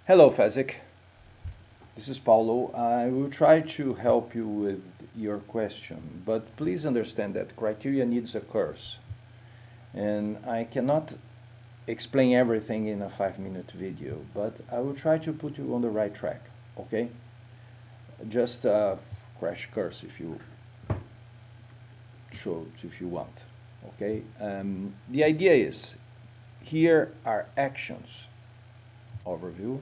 Hello, Fezzik. This is Paulo. I will try to help you with your question, but please understand that criteria needs a course, and I cannot explain everything in a 5-minute video, but I will try to put you on the right track, okay? Just a crash course if you want, okay? The idea is here are actions, overview,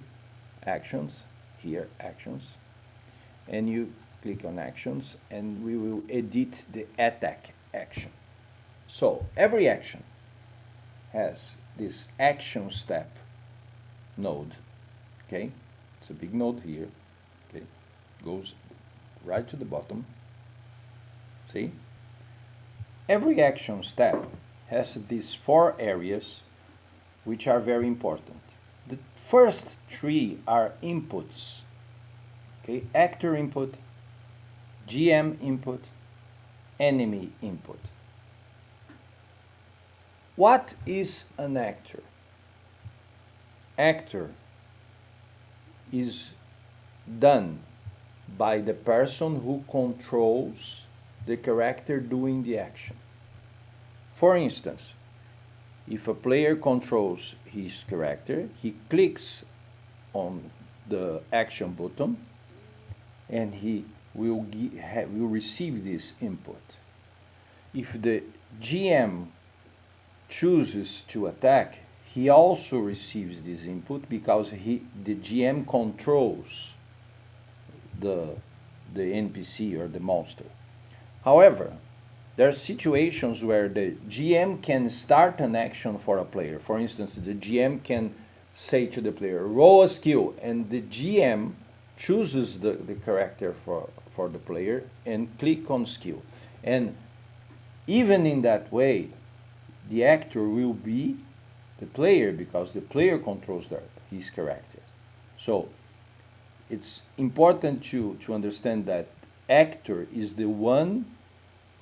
actions, here actions, and you click on actions and we will edit the attack action. So every action has this action step node, okay? It's a big node here, okay? Goes right to the bottom, see? Every action step has these 4 areas which are very important. The first 3 are inputs, okay? Actor input, GM input, enemy input. What is an actor? Actor is done by the person who controls the character doing the action. For instance, if a player controls his character, he clicks on the action button and he will receive this input. If the GM chooses to attack, he also receives this input because the GM controls the NPC or the monster. However, there are situations where the GM can start an action for a player. For instance, the GM can say to the player, roll a skill, and the GM chooses the character for the player and click on skill. And even in that way, the actor will be the player because the player controls his character. So it's important to understand that actor is the one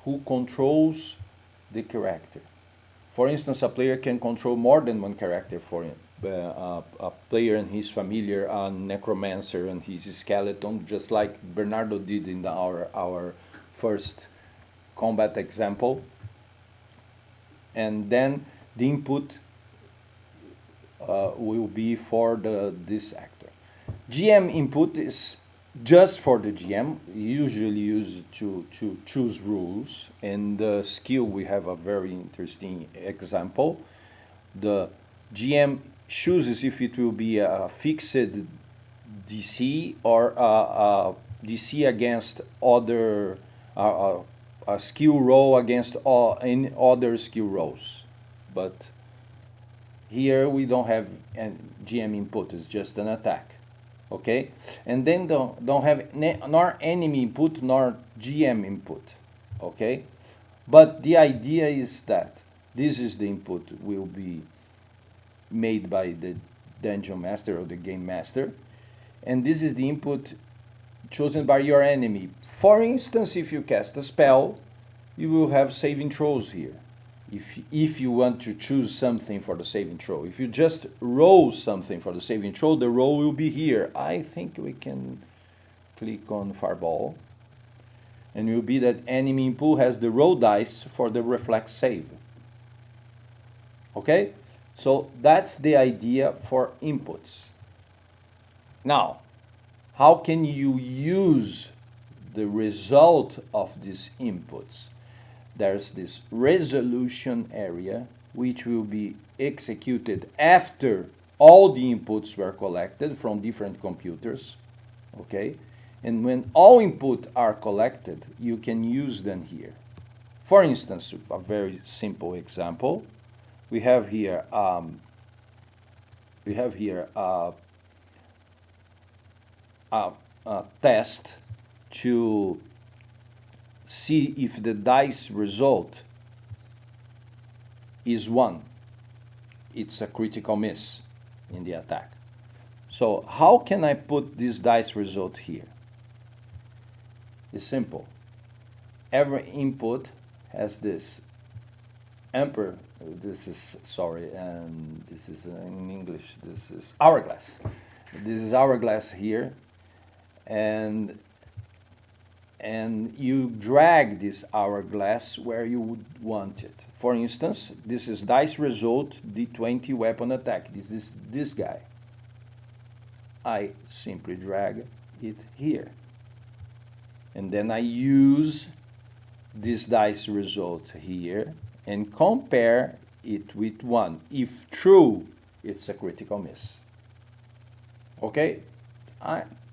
who controls the character. For instance, a player can control more than one character. For a player and his familiar, a necromancer and his skeleton, just like Bernardo did in our first combat example. And then the input will be for this actor. GM input is just for the GM, usually used to choose rules. And the skill, we have a very interesting example. The GM chooses if it will be a fixed DC or a DC against other, a skill roll against any other skill rolls. But here we don't have a GM input, it's just an attack. Okay, and then don't have nor enemy input nor GM input. Okay, but the idea is that this is the input will be made by the dungeon master or the game master, and this is the input chosen by your enemy. For instance, if you cast a spell, you will have saving throws here. If you want to choose something for the saving throw. If you just roll something for the saving throw, the roll will be here. I think we can click on Fireball. And it will be that enemy input has the roll dice for the reflex save. Okay? So that's the idea for inputs. Now, how can you use the result of these inputs? There's this resolution area which will be executed after all the inputs were collected from different computers, okay? And when all inputs are collected, you can use them here. For instance, a very simple example, we have here a test to see if the dice result is 1. It's a critical miss in the attack. So how can I put this dice result here? It's simple. Every input has this this is in English, this is hourglass. This is hourglass here, and you drag this hourglass where you would want it. For instance, this is dice result D20 weapon attack. This is this guy. I simply drag it here. And then I use this dice result here and compare it with 1. If true, it's a critical miss. Okay?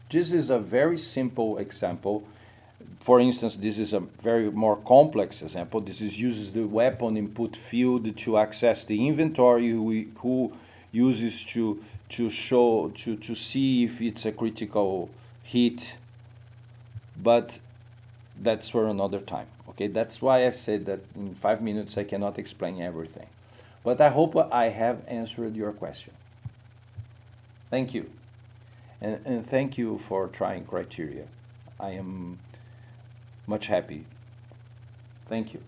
This is a very simple example. For instance, this is a very more complex example. This is uses the weapon input field to access the inventory, who uses to see if it's a critical hit. But that's for another time. Okay, that's why I said that in 5 minutes I cannot explain everything. But I hope I have answered your question. Thank you. And thank you for trying criteria. I am much happy. Thank you.